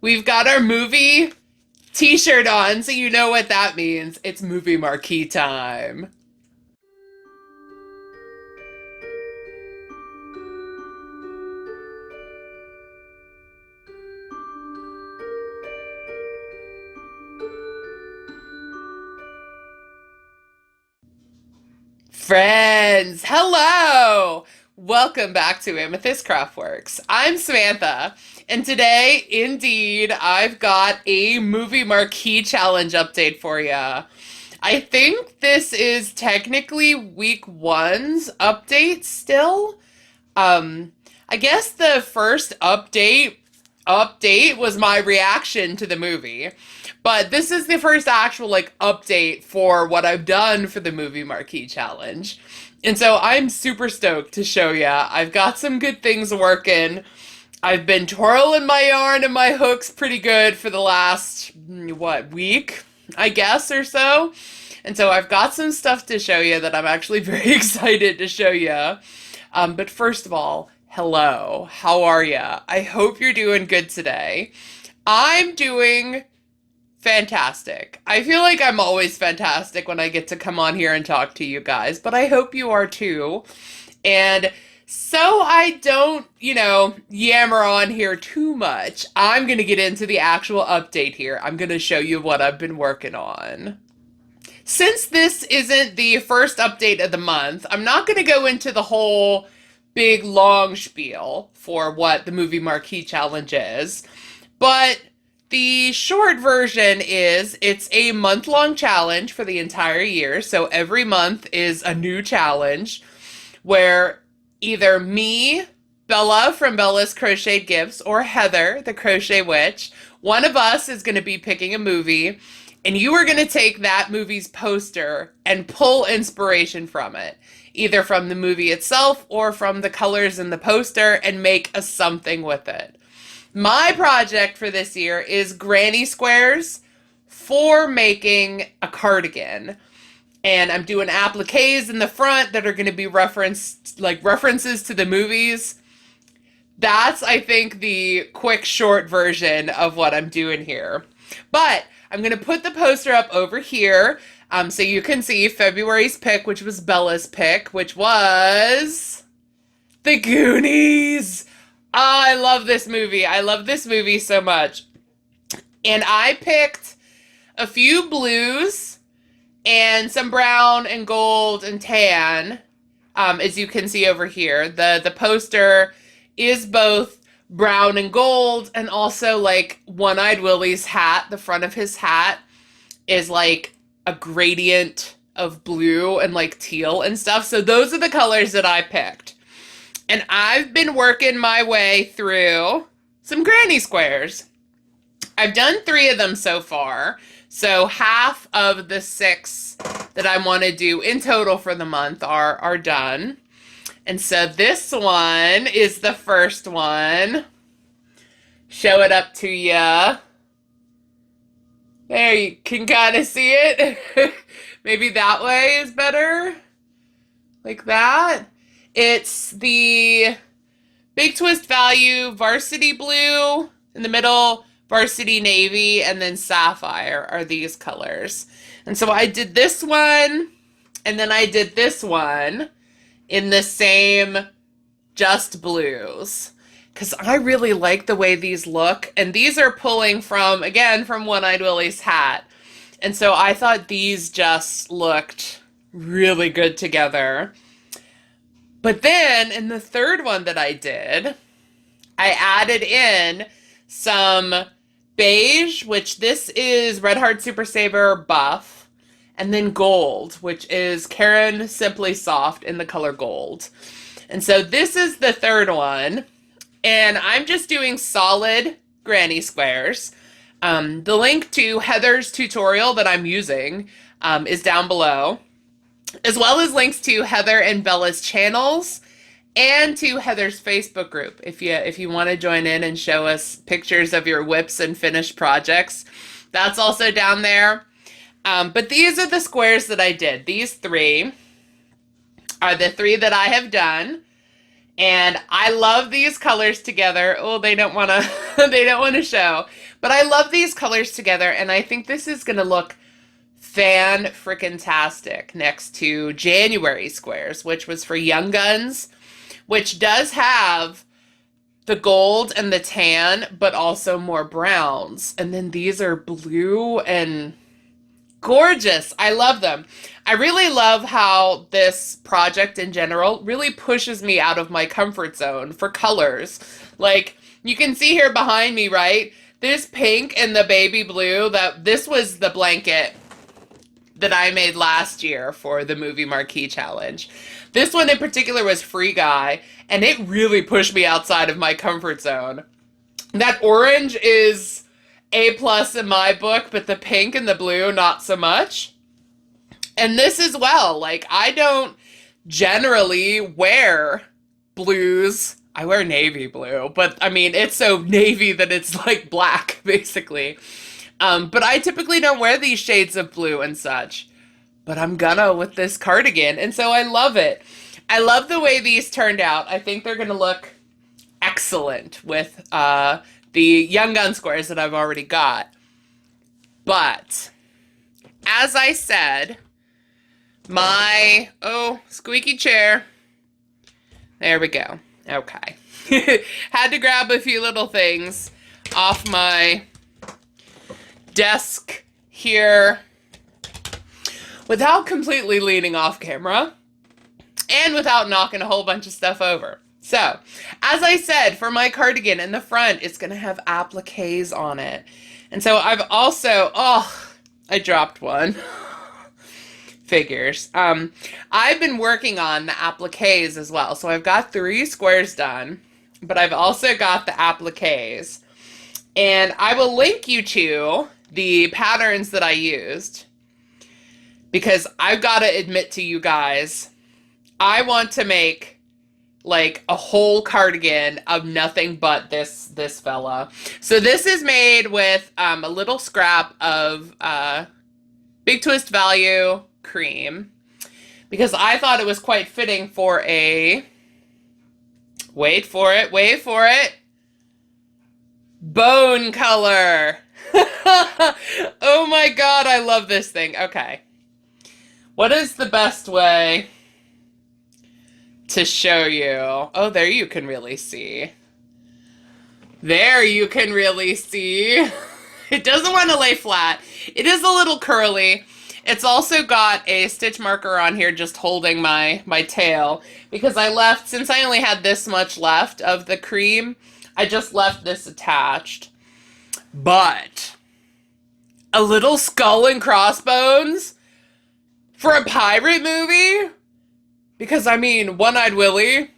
We've got our movie t-shirt on, so you know what that means. It's movie marquee time. Friends, hello! Welcome back to Amethyst Craftworks. I'm Samantha, and today, indeed, I've got a movie marquee challenge update for you. I think this is technically week one's update still. I guess the first update was my reaction to the movie. But this is the first actual update for what I've done for the movie marquee challenge. And so I'm super stoked to show ya. I've got some good things working. I've been twirling my yarn and my hooks pretty good for the last, week, I guess, or so. And so I've got some stuff to show you that I'm actually very excited to show you. But first of all, hello. How are ya? I hope you're doing good today. I'm doing fantastic. I feel like I'm always fantastic when I get to come on here and talk to you guys, but I hope you are too. And so I don't, yammer on here too much, I'm going to get into the actual update here. I'm going to show you what I've been working on. Since this isn't the first update of the month, I'm not going to go into the whole big long spiel for what the movie marquee challenge is, but the short version is it's a month-long challenge for the entire year. So every month is a new challenge where either me, Bella from Bella's Crochet Gifts, or Heather, the Crochet Witch, one of us is going to be picking a movie, and you are going to take that movie's poster and pull inspiration from it, either from the movie itself or from the colors in the poster, and make a something with it. My project for this year is granny squares for making a cardigan. And I'm doing appliques in the front that are going to be references to the movies. That's, I think, the quick, short version of what I'm doing here. But I'm going to put the poster up over here so you can see February's pick, which was Bella's pick, which was the Goonies. Oh, I love this movie. I love this movie so much. And I picked a few blues and some brown and gold and tan, as you can see over here. The poster is both brown and gold, and also One-Eyed Willie's hat, the front of his hat, is like a gradient of blue and teal and stuff. So those are the colors that I picked. And I've been working my way through some granny squares. I've done 3 of them so far. So half of the 6 that I want to do in total for the month are done. And so this one is the first one. Show it up to ya. There, you can kind of see it. Maybe that way is better. Like that. It's the Big Twist Value Varsity Blue in the middle, Varsity Navy, and then Sapphire are these colors. And so I did this one, and then I did this one in the same just blues. Because I really like the way these look. And these are pulling from One-Eyed Willie's hat. And so I thought these just looked really good together. But then, in the third one that I did, I added in some beige, which this is Red Heart Super Saver Buff, and then gold, which is Karen Simply Soft in the color gold. And so this is the third one, and I'm just doing solid granny squares. The link to Heather's tutorial that I'm using is down below, as well as links to Heather and Bella's channels and to Heather's Facebook group. If you want to join in and show us pictures of your whips and finished projects, that's also down there. But these are the squares that I did. These 3 are the 3 that I have done. And I love these colors together. Oh, they don't want to they don't want to show. But I love these colors together, and I think this is going to look fan-frickin-tastic next to January Squares, which was for Young Guns, which does have the gold and the tan, but also more browns. And then these are blue and gorgeous. I love them. I really love how this project in general really pushes me out of my comfort zone for colors. Like, you can see here behind me, right? This pink and the baby blue, this was the blanket that I made last year for the Movie Marquee challenge. This one in particular was Free Guy, and it really pushed me outside of my comfort zone. That orange is A+ in my book, but the pink and the blue, not so much. And this as well. Like, I don't generally wear blues. I wear navy blue, but I mean, it's so navy that it's like black, basically. But I typically don't wear these shades of blue and such. But I'm gonna with this cardigan, and so I love it. I love the way these turned out. I think they're gonna look excellent with the Young Gun squares that I've already got. But, as I said, my, squeaky chair. There we go. Okay. Had to grab a few little things off my desk here without completely leaning off camera and without knocking a whole bunch of stuff over. So, as I said, for my cardigan in the front, it's going to have appliques on it. And so I've also, I dropped one. Figures. I've been working on the appliques as well. So I've got 3 squares done, but I've also got the appliques. And I will link you to the patterns that I used, because I've got to admit to you guys, I want to make like a whole cardigan of nothing but this fella. So this is made with a little scrap of Big Twist Value cream, because I thought it was quite fitting for a, wait for it, bone color. Oh my god, I love this thing. Okay. What is the best way to show you? Oh, there you can really see. There you can really see. It doesn't want to lay flat. It is a little curly. It's also got a stitch marker on here just holding my tail, because I left, since I only had this much left of the cream, I just left this attached. But a little skull and crossbones for a pirate movie? Because, I mean, One-Eyed Willie,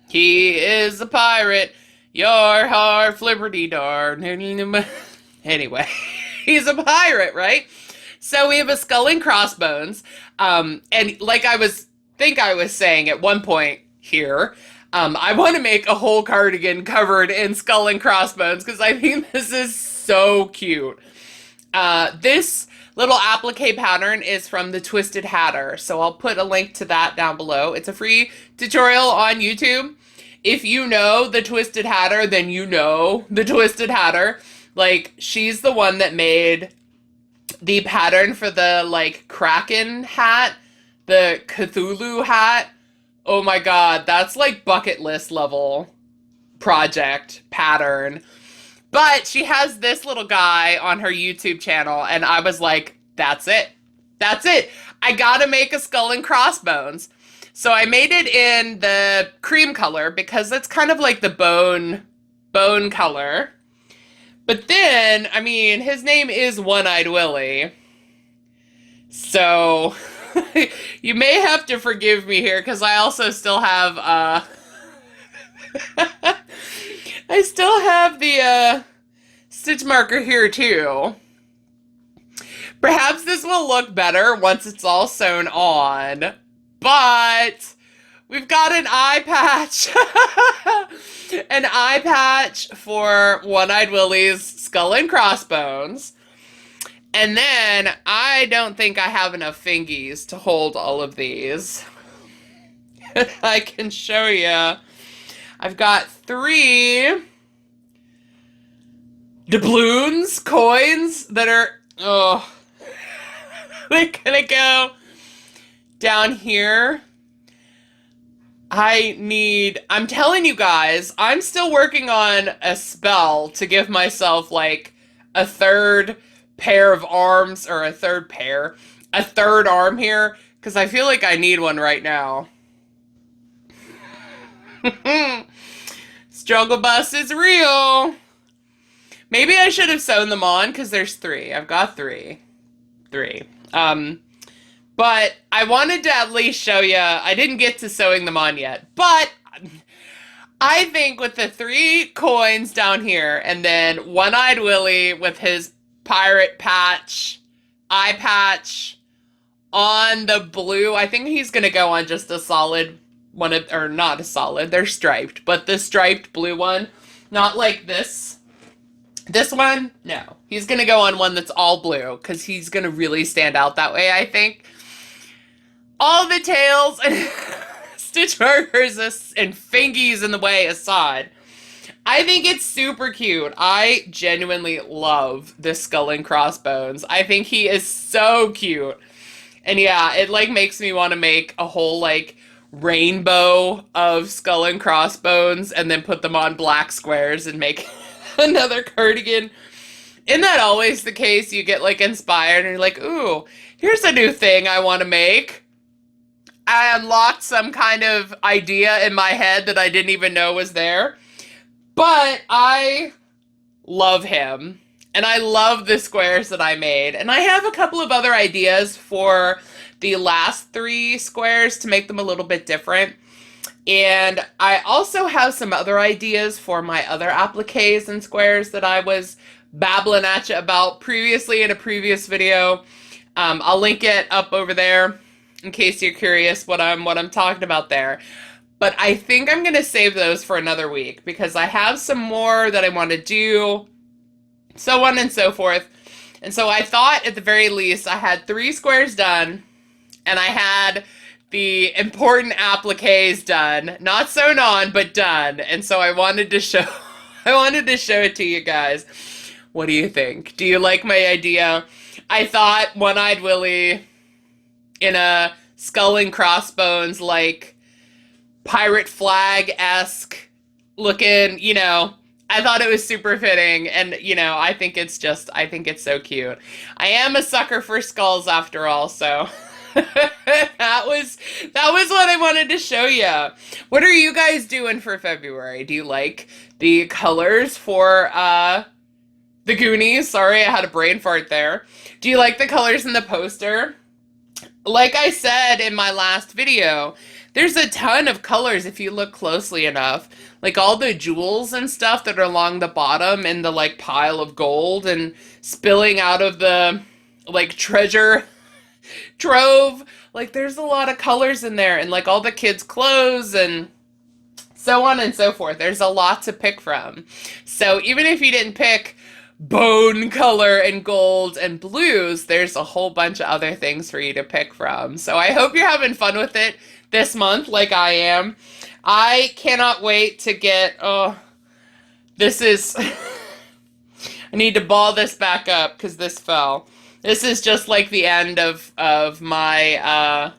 he is a pirate. Your heart, flipperty-dar. Anyway, he's a pirate, right? So we have a skull and crossbones. And like I was saying at one point here, I want to make a whole cardigan covered in skull and crossbones, because I think this is so cute. This little applique pattern is from the Twisted Hatter, so I'll put a link to that down below. It's a free tutorial on YouTube. If you know the Twisted Hatter, then you know the Twisted Hatter. Like, she's the one that made the pattern for the, like, Kraken hat, the Cthulhu hat. Oh my god, that's like bucket list level project pattern. But she has this little guy on her YouTube channel, and I was like, that's it. That's it. I gotta make a skull and crossbones. So I made it in the cream color, because it's kind of like the bone color. But then, I mean, his name is One-Eyed Willie. So you may have to forgive me here, because I also still have I still have the stitch marker here too. Perhaps this will look better once it's all sewn on, but we've got an eye patch. An eye patch for One-Eyed Willie's skull and crossbones. And then I don't think I have enough fingies to hold all of these. I can show you. I've got 3 doubloons, coins that are, oh, they're gonna go down here. I'm telling you guys, I'm still working on a spell to give myself like a third pair of arms, or a third arm here, because I feel like I need one right now. Struggle bus is real. Maybe I should have sewn them on, because there's 3. I've got 3. But I wanted to at least show you, I didn't get to sewing them on yet, but I think with the 3 coins down here, and then One-Eyed Willie with his pirate patch, eye patch on the blue, I think he's going to go on just a solid one, or not a solid, they're striped, but the striped blue one, not like this. This one, no. He's going to go on one that's all blue, because he's going to really stand out that way, I think. All the tails and stitch markers and fingies in the way aside, I think it's super cute. I genuinely love this skull and crossbones. I think he is so cute. And yeah, it like makes me want to make a whole like rainbow of skull and crossbones and then put them on black squares and make another cardigan. Isn't that always the case? You get like inspired and you're like, ooh, here's a new thing I want to make. I unlocked some kind of idea in my head that I didn't even know was there. But I love him. And I love the squares that I made. And I have a couple of other ideas for the last 3 squares to make them a little bit different. And I also have some other ideas for my other appliques and squares that I was babbling at you about previously in a previous video. I'll link it up over there in case you're curious what I'm talking about there. But I think I'm going to save those for another week because I have some more that I want to do, so on and so forth. And so I thought at the very least I had 3 squares done and I had the important appliques done, not sewn on, but done. And so I wanted to show it to you guys. What do you think? Do you like my idea? I thought One-Eyed Willie in a skull and crossbones, like pirate flag-esque looking, you know, I thought it was super fitting, and, you know, I think it's so cute. I am a sucker for skulls after all, so that was what I wanted to show you. What are you guys doing for February? Do you like the colors for, the Goonies? Sorry, I had a brain fart there. Do you like the colors in the poster? Like I said in my last video, there's a ton of colors if you look closely enough. Like all the jewels and stuff that are along the bottom in the like pile of gold and spilling out of the like treasure trove. Like there's a lot of colors in there, and like all the kids' clothes and so on and so forth. There's a lot to pick from. So even if you didn't pick bone color and gold and blues, there's a whole bunch of other things for you to pick from. So I hope you're having fun with it this month like I am. I cannot wait to get, this is, I need to ball this back up because this fell. This is just like the end of my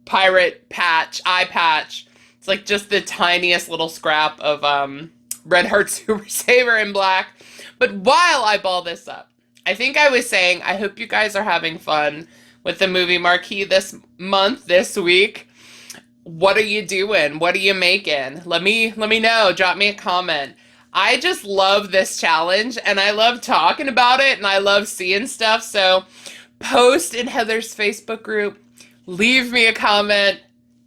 pirate patch, eye patch. It's like just the tiniest little scrap of Red Heart Super Saver in black. But while I ball this up, I think I was saying, I hope you guys are having fun with the Movie Marquee this month, this week. What are you doing? What are you making? Let me know. Drop me a comment. I just love this challenge, and I love talking about it, and I love seeing stuff. So post in Heather's Facebook group. Leave me a comment.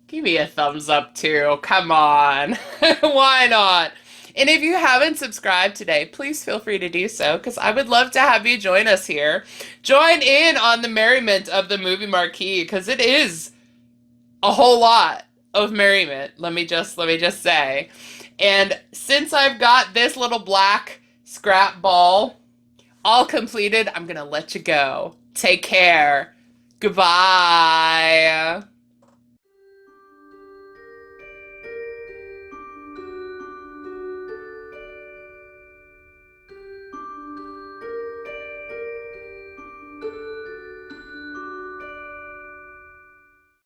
Give me a thumbs up, too. Come on. Why not? And if you haven't subscribed today, please feel free to do so, because I would love to have you join us here. Join in on the merriment of the Movie Marquee, because it is a whole lot of merriment, let me just say. And since I've got this little black scrap ball all completed, I'm going to let you go. Take care. Goodbye.